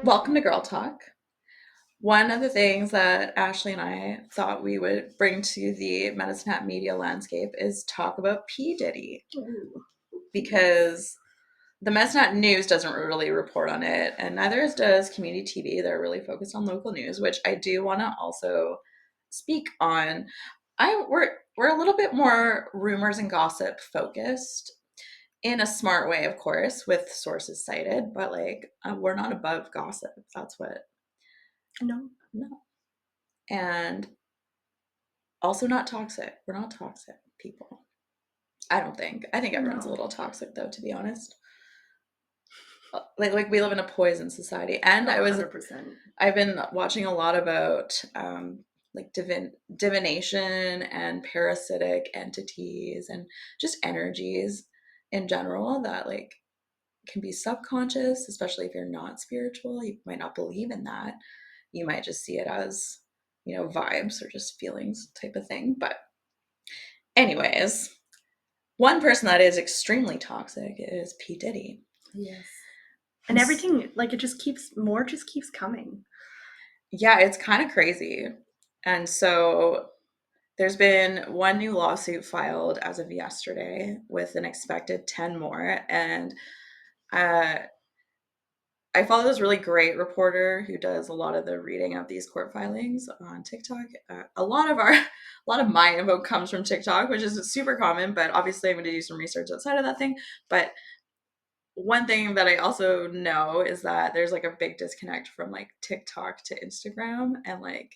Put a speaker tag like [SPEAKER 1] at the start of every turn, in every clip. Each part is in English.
[SPEAKER 1] Welcome to Girl Talk. One of the things that Ashley and I thought we would bring to the Medicine Hat media landscape is talk about P. Diddy
[SPEAKER 2] Ooh.
[SPEAKER 1] because the Medicine Hat news doesn't really report on it, and neither does community TV. They're really focused on local news, which I do want to also speak on. We're a little bit more rumors and gossip focused in a smart way, of course, with sources cited, but we're not above gossip. That's what
[SPEAKER 2] No.
[SPEAKER 1] no. And also not toxic. We're not toxic people. I don't think. I think everyone's a
[SPEAKER 2] No.
[SPEAKER 1] little toxic though, to be honest. Like we live in a poison society. And
[SPEAKER 2] Oh, 100%.
[SPEAKER 1] I've been watching a lot about like divination and parasitic entities and just energies in general that like can be subconscious, especially if you're not spiritual. You might not believe in that. You might just see it as, vibes or just feelings type of thing. But anyways, one person that is extremely toxic is P. Diddy.
[SPEAKER 2] Yes. And everything, like, just keeps coming.
[SPEAKER 1] Yeah, it's kind of crazy. And so there's been one new lawsuit filed as of yesterday with an expected 10 more. And uh, I follow this really great reporter who does a lot of the reading of these court filings on TikTok. A lot of my info comes from TikTok, which is super common, but obviously I'm going to do some research outside of that thing. But one thing that I also know is that there's like a big disconnect from like TikTok to Instagram and like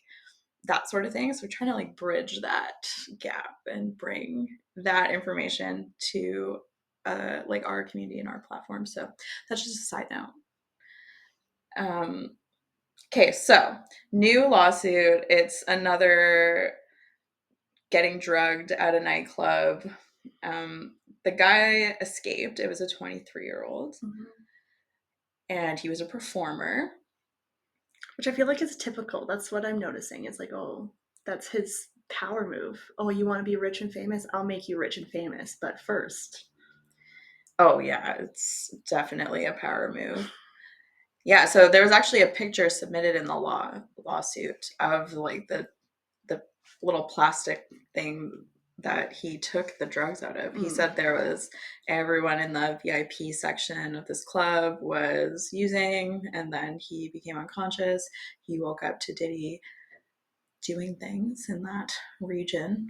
[SPEAKER 1] that sort of thing. So we're trying to like bridge that gap and bring that information to like our community and our platform. So that's just a side note. Um, okay, so new lawsuit. It's another getting drugged at a nightclub. The guy escaped. It was a 23-year-old,
[SPEAKER 2] Mm-hmm.
[SPEAKER 1] and he was a performer.
[SPEAKER 2] Which I feel like is typical. That's what I'm noticing. It's like, oh, that's his power move. Oh, you want to be rich and famous? I'll make you rich and famous. But first.
[SPEAKER 1] Oh yeah, it's definitely a power move. Yeah, so there was actually a picture submitted in the lawsuit of like the little plastic thing that he took the drugs out of. He said there was everyone in the VIP section of this club was using, and then he became unconscious. He woke up to Diddy doing things in that region.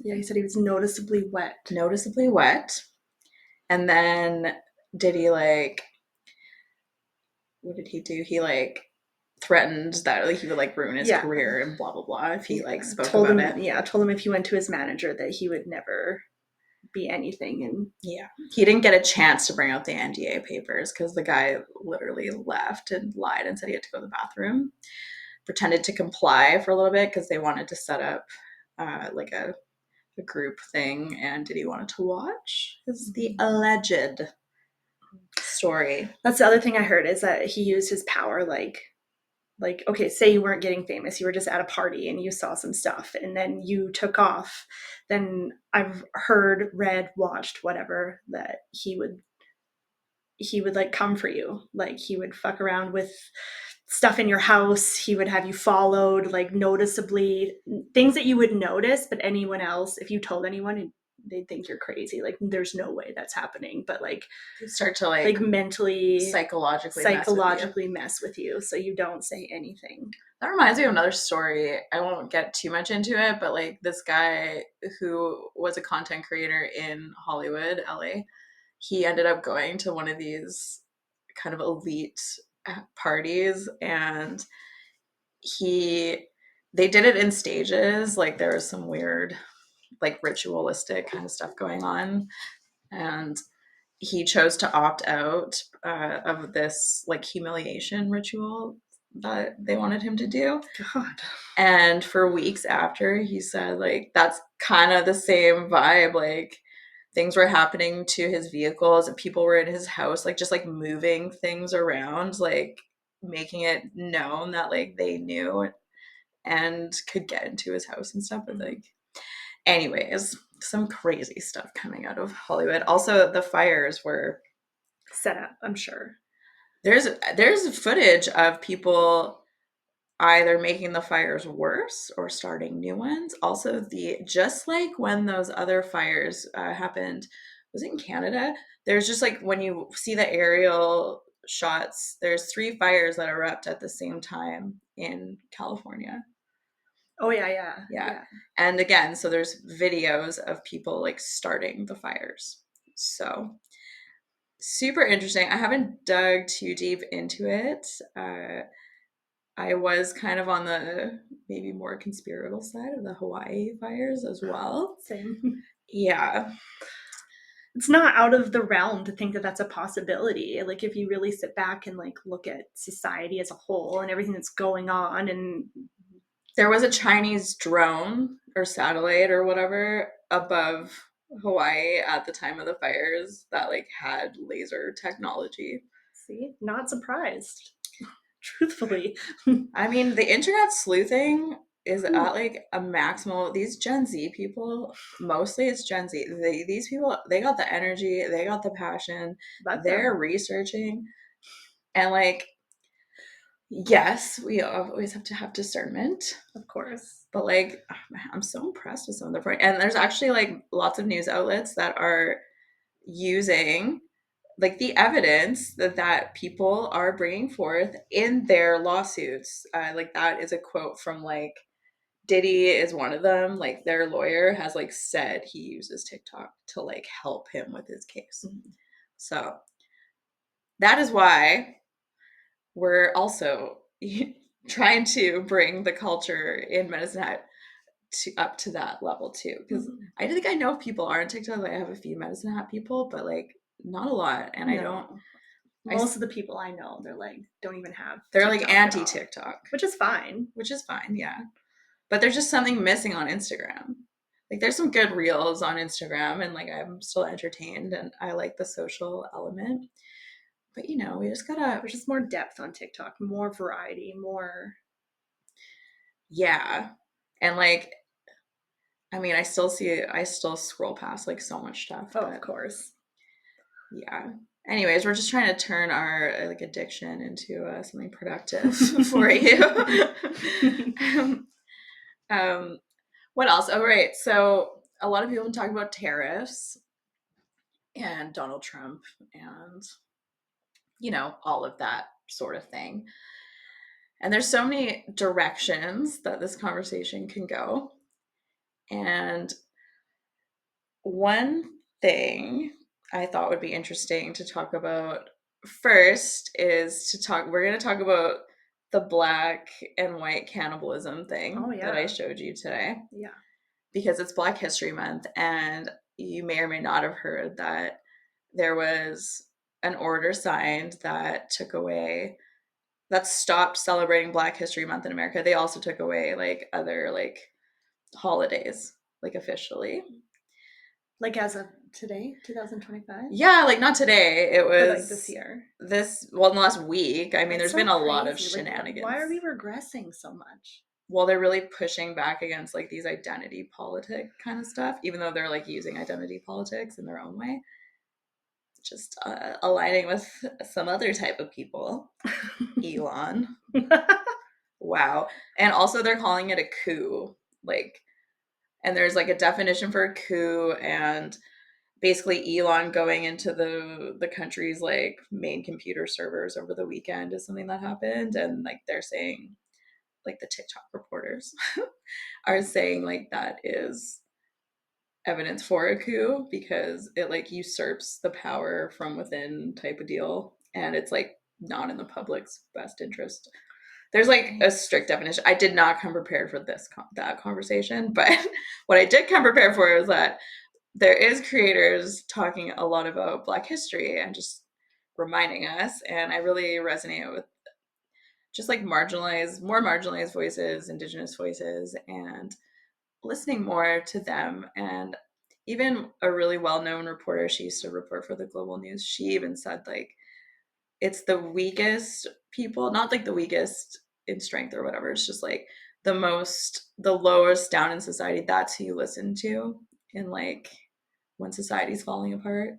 [SPEAKER 2] Yeah, he said he was noticeably wet.
[SPEAKER 1] Noticeably wet. And then Diddy like what did he do? He like threatened that like he would like ruin his career and blah blah blah if he like spoke
[SPEAKER 2] told
[SPEAKER 1] about
[SPEAKER 2] him,
[SPEAKER 1] it.
[SPEAKER 2] Yeah, told him if he went to his manager that he would never be anything. And
[SPEAKER 1] yeah, he didn't get a chance to bring out the NDA papers because the guy literally left and lied and said he had to go to the bathroom. Pretended to comply for a little bit because they wanted to set up like a group thing, and Diddy wanted to watch. This is the alleged story.
[SPEAKER 2] That's the other thing I heard is that he used his power like okay, say you weren't getting famous, you were just at a party and you saw some stuff and then you took off. Then I've heard, read, watched, whatever, that he would like come for you. Like he would fuck around with stuff in your house. He would have you followed, like noticeably things that you would notice, but anyone else, if you told anyone, they'd think you're crazy. Like there's no way that's happening. But like
[SPEAKER 1] you start to like
[SPEAKER 2] mentally,
[SPEAKER 1] psychologically
[SPEAKER 2] mess with you, so you don't say anything.
[SPEAKER 1] That reminds me of another story. I won't get too much into it, but like this guy who was a content creator in Hollywood, LA, he ended up going to one of these kind of elite parties, and they did it in stages. Like there was some weird like ritualistic kind of stuff going on, and he chose to opt out of this like humiliation ritual that they wanted him to do.
[SPEAKER 2] God.
[SPEAKER 1] And for weeks after, he said like that's kind of the same vibe. Like things were happening to his vehicles and people were in his house, like just like moving things around, like making it known that like they knew and could get into his house and stuff. But like, anyways, some crazy stuff coming out of Hollywood. Also, the fires were
[SPEAKER 2] set up, I'm sure.
[SPEAKER 1] There's footage of people either making the fires worse or starting new ones. Also, the just like when those other fires happened, was it in Canada? There's just like when you see the aerial shots, there's three fires that erupt at the same time in California.
[SPEAKER 2] Oh yeah, yeah,
[SPEAKER 1] Yeah.
[SPEAKER 2] yeah.
[SPEAKER 1] And again, so there's videos of people like starting the fires. So super interesting. I haven't dug too deep into it. I was kind of on the maybe more conspiratorial side of the Hawaii fires as well.
[SPEAKER 2] Same.
[SPEAKER 1] Yeah.
[SPEAKER 2] It's not out of the realm to think that that's a possibility. Like if you really sit back and like look at society as a whole and everything that's going on, and
[SPEAKER 1] There was a Chinese drone or satellite or whatever above Hawaii at the time of the fires that like had laser technology.
[SPEAKER 2] see, not surprised. Truthfully.
[SPEAKER 1] I mean, the internet sleuthing is at
[SPEAKER 2] Ooh,
[SPEAKER 1] like a maximal. These Gen Z people, mostly it's Gen Z. These people, they got the energy, they got the passion,
[SPEAKER 2] let
[SPEAKER 1] they're
[SPEAKER 2] them,
[SPEAKER 1] researching. And like, yes, we always have to have discernment,
[SPEAKER 2] of course.
[SPEAKER 1] but like, I'm so impressed with some of the point. And there's actually like lots of news outlets that are using like the evidence that people are bringing forth in their lawsuits. Like that is a quote from like Diddy is one of them. Like their lawyer has like said he uses TikTok to like help him with his case.
[SPEAKER 2] Mhm.
[SPEAKER 1] So that is why we're also trying to bring the culture in Medicine Hat to up to that level too. Because
[SPEAKER 2] Mhm.
[SPEAKER 1] I think I know people are on TikTok. Like I have a few Medicine Hat people, but like not a lot. And I don't.
[SPEAKER 2] No.
[SPEAKER 1] I
[SPEAKER 2] Most of the people I know, they're like, don't even have
[SPEAKER 1] they're like
[SPEAKER 2] TikTok at
[SPEAKER 1] anti
[SPEAKER 2] all,
[SPEAKER 1] TikTok,
[SPEAKER 2] which is fine.
[SPEAKER 1] which is fine. Yeah, but there's just something missing on Instagram. Like there's some good reels on Instagram, and like I'm still entertained, and I like the social element. But you know, we just gotta,
[SPEAKER 2] There's just more depth on TikTok, more variety, more.
[SPEAKER 1] yeah. And like, I mean, I still scroll past like so much stuff,
[SPEAKER 2] Oh, of
[SPEAKER 1] but
[SPEAKER 2] course.
[SPEAKER 1] yeah. Anyways, we're just trying to turn our like addiction into something productive for you. um, um, what else? Oh, right. So a lot of people talk about tariffs and Donald Trump and you know all of that sort of thing. And there's so many directions that this conversation can go. And one thing I thought would be interesting to talk about first is we're going to talk about the black and white cannibalism
[SPEAKER 2] Oh
[SPEAKER 1] thing that I
[SPEAKER 2] yeah,
[SPEAKER 1] showed you today
[SPEAKER 2] yeah.
[SPEAKER 1] because it's Black History Month. And you may or may not have heard that there was an order signed that stopped celebrating Black History Month in America. They also took away like other like holidays, like officially.
[SPEAKER 2] Like as of today, 2025,
[SPEAKER 1] Yeah, like not today. It
[SPEAKER 2] or like this
[SPEAKER 1] was
[SPEAKER 2] year.
[SPEAKER 1] well, in the last week. I mean,
[SPEAKER 2] That's
[SPEAKER 1] there's
[SPEAKER 2] so
[SPEAKER 1] been a lot of
[SPEAKER 2] crazy. Like, why
[SPEAKER 1] shenanigans.
[SPEAKER 2] are we regressing so much?
[SPEAKER 1] Well, they're really pushing back against like these identity politic kind of stuff, even though they're like using identity politics in their own way, just aligning with some other type of people. Elon. Wow. And also, they're calling it a coup. Like, and there's like a definition for a coup, and basically Elon going into the country's like main computer servers over the weekend is something that happened, and like they're saying like the TikTok reporters are saying like that is evidence for a coup because it like usurps the power from within type of deal, and it's like not in the public's best interest. There's like a strict definition. I did not come prepared for that conversation, but what I did come prepared for is that there is creators talking a lot about Black history and just reminding us, and I really resonate with just like more marginalized voices, indigenous voices, and listening more to them. And even a really well-known reporter, she used to report for the Global News, she even said like it's the weakest people, not like the weakest in strength or whatever, it's just like the lowest down in society, that's who you listen to in like when society's falling apart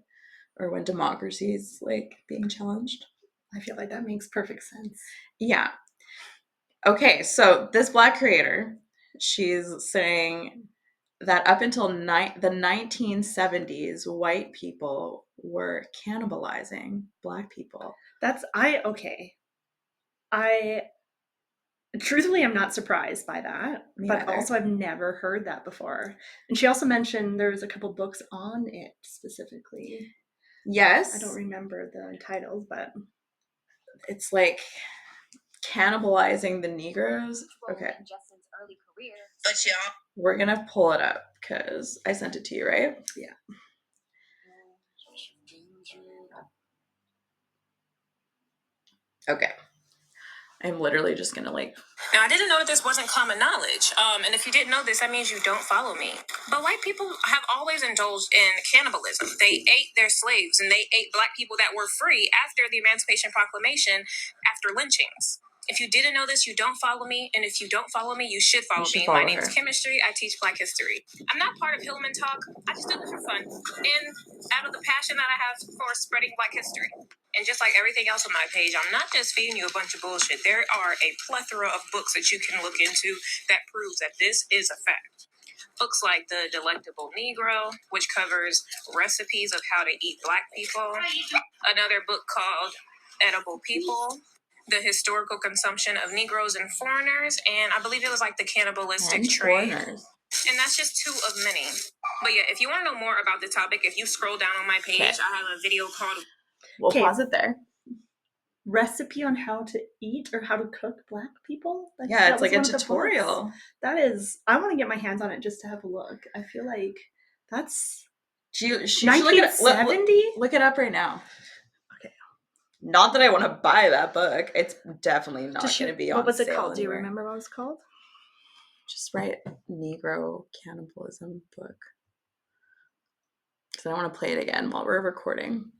[SPEAKER 1] or when democracy's like being challenged.
[SPEAKER 2] I feel like that makes perfect sense.
[SPEAKER 1] Yeah. Okay, so this Black creator, she's saying that up until the 1970s, white people were cannibalizing Black people.
[SPEAKER 2] Okay. I truthfully am not surprised by that,
[SPEAKER 1] Me
[SPEAKER 2] but
[SPEAKER 1] either.
[SPEAKER 2] also I've never heard that before. And she also mentioned there was a couple books on it specifically.
[SPEAKER 1] Yes.
[SPEAKER 2] I don't remember the titles, but
[SPEAKER 1] it's like cannibalizing the Negroes. Okay. But yeah. We're gonna pull it up because I sent it to you, right?
[SPEAKER 2] Yeah.
[SPEAKER 1] Okay. I'm literally just gonna like.
[SPEAKER 3] Now, I didn't know that this wasn't common knowledge. And if you didn't know this, that means you don't follow me. But white people have always indulged in cannibalism. They ate their slaves and they ate Black people that were free after the Emancipation Proclamation, after lynchings. If you didn't know this, you don't follow me. And if you don't follow me, you should follow me. My name's Chemistry. I teach Black history. I'm not part of Hillman Talk. I just do this for fun. And out of the passion that I have for spreading Black history. And just like everything else on my page, I'm not just feeding you a bunch of bullshit. There are a plethora of books that you can look into that proves that this is a fact. Books like The Delectable Negro, which covers recipes of how to eat Black people. Another book called Edible People, The Historical Consumption of Negroes and Foreigners, and I believe it was like The Cannibalistic Trade. And that's just two of many. But yeah, if you want to know more about the topic, if you scroll down on my page, I have a video called...
[SPEAKER 1] We'll pause it there.
[SPEAKER 2] Recipe on how to eat or how to cook Black people?
[SPEAKER 1] Yeah, it's like a tutorial.
[SPEAKER 2] That is, I want to get my hands on it just to have a look. I feel like that's...
[SPEAKER 1] She
[SPEAKER 2] 1970?
[SPEAKER 1] Look it up right now.
[SPEAKER 2] Okay.
[SPEAKER 1] Not that I want to buy that book. It's definitely not going to be on sale.
[SPEAKER 2] What was it called?
[SPEAKER 1] Anywhere.
[SPEAKER 2] Do you remember what it was called?
[SPEAKER 1] Just write Negro cannibalism book. Because I don't want to play it again while we're recording.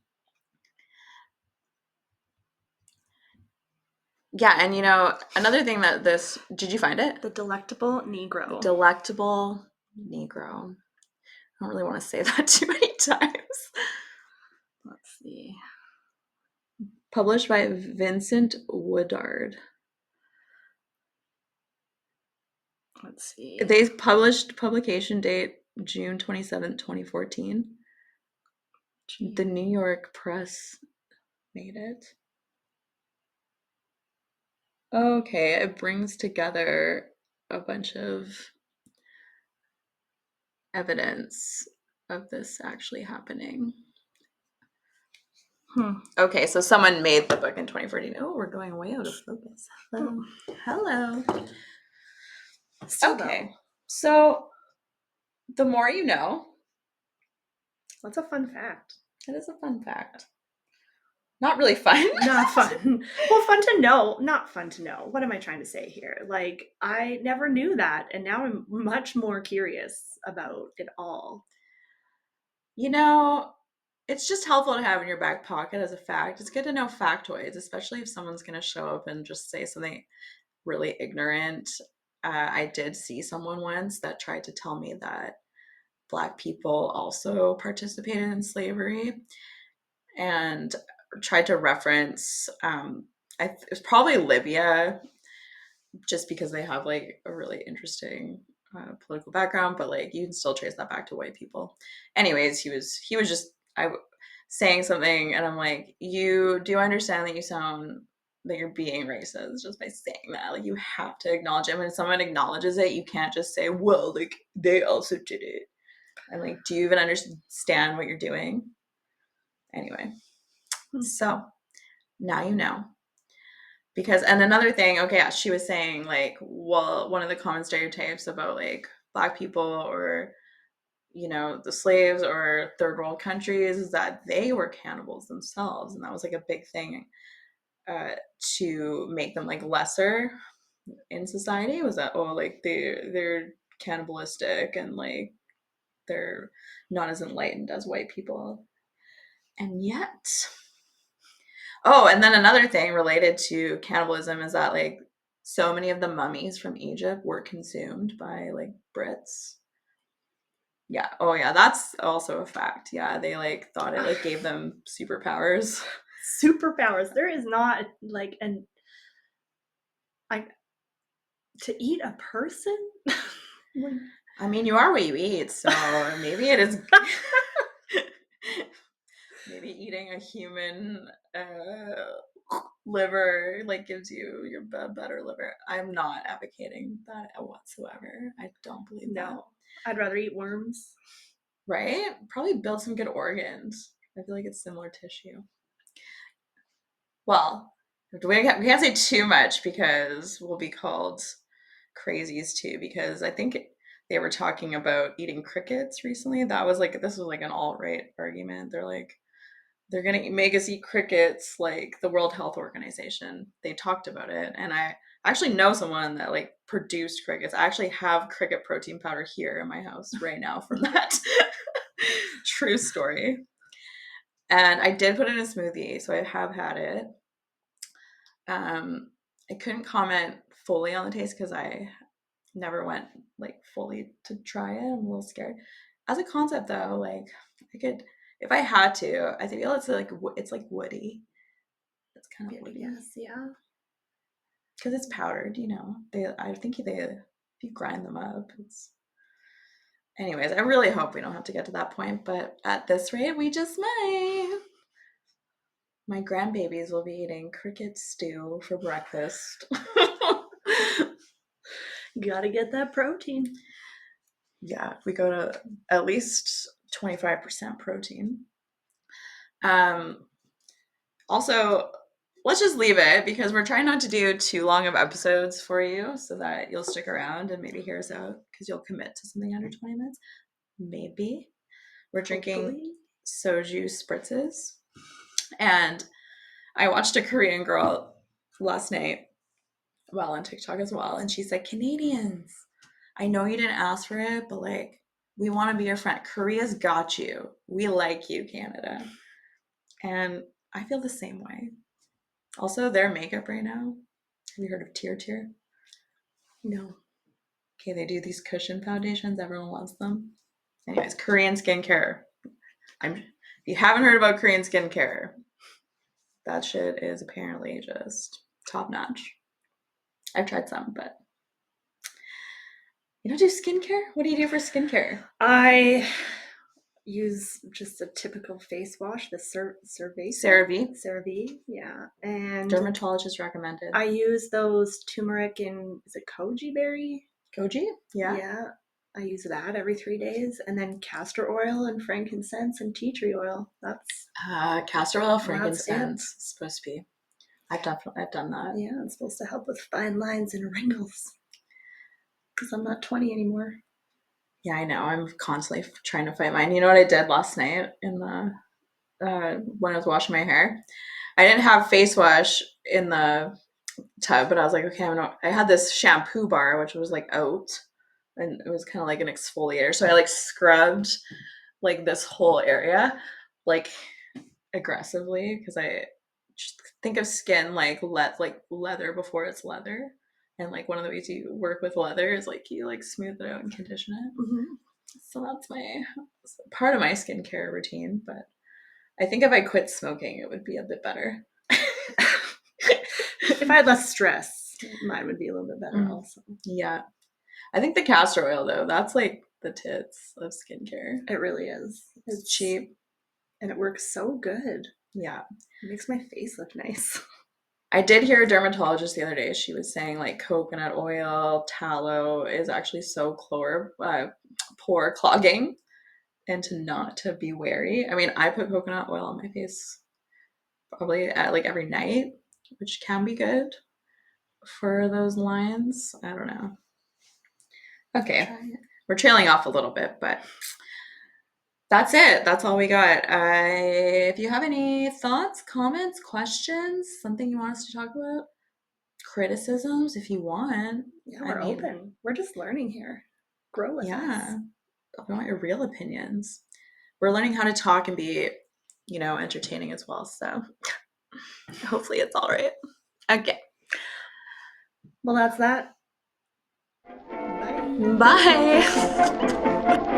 [SPEAKER 1] Yeah, and you know, another thing that this... Did you find it?
[SPEAKER 2] The Delectable Negro.
[SPEAKER 1] The Delectable Negro. I don't really want to say that too many times. Let's see. Published by Vincent Woodard.
[SPEAKER 2] Let's see.
[SPEAKER 1] They published publication date June 27th, 2014. Jeez. The New York Press made it. Okay, it brings together a bunch of evidence of this actually happening. Okay, so someone made the book in 2014. Oh, we're going way out of focus. Hello.
[SPEAKER 2] Still
[SPEAKER 1] okay,
[SPEAKER 2] though.
[SPEAKER 1] So the more you know.
[SPEAKER 2] What's a fun fact?
[SPEAKER 1] It is a fun fact. Not really fun.
[SPEAKER 2] Not fun. Well, fun to know. Not fun to know. What am I trying to say here? Like, I never knew that, and now I'm much more curious about it all.
[SPEAKER 1] You know, it's just helpful to have in your back pocket as a fact. It's good to know factoids, especially if someone's going to show up and just say something really ignorant. I did see someone once that tried to tell me that Black people also participated in slavery and tried to reference, it was probably Libya, just because they have like a really interesting political background, but like you can still trace that back to white people. Anyways, he was just saying something, and I'm like, do you understand that you sound that you're being racist just by saying that? Like, you have to acknowledge it. When someone acknowledges it, you can't just say, well, like they also did it. And like, do you even understand what you're doing? Anyway, so now you know. Because, and another thing, okay, yeah, she was saying like, well, one of the common stereotypes about like Black people or, you know, the slaves or third world countries is that they were cannibals themselves. And that was like a big thing to make them like lesser in society, was that, oh, like they're cannibalistic and like they're not as enlightened as white people. And yet... Oh, and then another thing related to cannibalism is that like so many of the mummies from Egypt were consumed by like Brits. Yeah. Oh yeah, that's also a fact. Yeah, they like thought it like gave them superpowers.
[SPEAKER 2] superpowers. There is not like to eat a person.
[SPEAKER 1] I mean, you are what you eat, so maybe it is. Maybe eating a human liver like gives you your better liver. I'm not advocating that whatsoever. I don't believe that.
[SPEAKER 2] No, I'd rather eat worms.
[SPEAKER 1] Right? Probably build some good organs. I feel like it's similar tissue. Well, we can't say too much because we'll be called crazies too. Because I think they were talking about eating crickets recently. This was like an alt-right argument. They're like, they're gonna make us eat crickets, like the World Health Organization. They talked about it, and I actually know someone that like produced crickets. I actually have cricket protein powder here in my house right now from that. True story. And I did put it in a smoothie, so I have had it. I couldn't comment fully on the taste because I never went like fully to try it. I'm a little scared. As a concept, though, like I could, if I had to, I feel it's like woody. It's kind of woody.
[SPEAKER 2] Yes, yeah.
[SPEAKER 1] Because it's powdered, you know. I think if you grind them up, it's. Anyways, I really hope we don't have to get to that point, but at this rate, we just might. My grandbabies will be eating cricket stew for breakfast.
[SPEAKER 2] Gotta get that protein.
[SPEAKER 1] Yeah, we go to at least 25% protein. Also, let's just leave it because we're trying not to do too long of episodes for you so that you'll stick around and maybe hear us out because you'll commit to something under 20 minutes. Maybe. We're drinking soju spritzes. And I watched a Korean girl last night, well, on TikTok as well, and she said, Canadians, I know you didn't ask for it, but like, we want to be your friend. Korea's got you. We like you, Canada. And I feel the same way. Also, their makeup right now. Have you heard of Tear Tear?
[SPEAKER 2] No.
[SPEAKER 1] Okay, they do these cushion foundations. Everyone loves them. Anyways, Korean skincare. If you haven't heard about Korean skincare, that shit is apparently just top notch. I've tried some, but you don't do skincare? What do you do for skincare?
[SPEAKER 2] I use just a typical face wash, the CeraVe, yeah. And
[SPEAKER 1] dermatologist recommended.
[SPEAKER 2] I use those turmeric and is it koji berry?
[SPEAKER 1] Koji? Yeah.
[SPEAKER 2] Yeah. I use that every 3 days, and then castor oil and frankincense and tea tree oil. That's
[SPEAKER 1] castor oil, frankincense. It's supposed to be. I've done that.
[SPEAKER 2] Yeah, it's supposed to help with fine lines and wrinkles. Because I'm not 20 anymore.
[SPEAKER 1] Yeah, I know. I'm constantly trying to fight mine. You know what I did last night in the when I was washing my hair? I didn't have face wash in the tub, but I was like, okay, I had this shampoo bar, which was like oat, and it was kind of like an exfoliator. So I like scrubbed like this whole area, like aggressively, because I just think of skin like leather before it's leather. And like one of the ways you work with leather is like you like smooth it out and condition it.
[SPEAKER 2] Mm-hmm.
[SPEAKER 1] So that's part of my skincare routine. But I think if I quit smoking, it would be a bit better.
[SPEAKER 2] If I had less stress, mine would be a little bit better also.
[SPEAKER 1] Yeah. I think the castor oil, though, that's like the tits of skincare.
[SPEAKER 2] It really is.
[SPEAKER 1] It's cheap.
[SPEAKER 2] And it works so good.
[SPEAKER 1] Yeah.
[SPEAKER 2] It makes my face look nice.
[SPEAKER 1] I did hear a dermatologist the other day. She was saying like coconut oil, tallow is actually so pore clogging, and to be wary. I mean, I put coconut oil on my face probably at like every night, which can be good for those lines. I don't know. Okay, we're trailing off a little bit, but that's it. That's all we got. If you have any thoughts, comments, questions, something you want us to talk about, criticisms, if you want.
[SPEAKER 2] Yeah, we're open. We're just learning here. Grow with us.
[SPEAKER 1] Yeah. I want your real opinions. We're learning how to talk and be, entertaining as well. So hopefully it's all right. Okay.
[SPEAKER 2] Well, that's that.
[SPEAKER 1] Bye. Bye.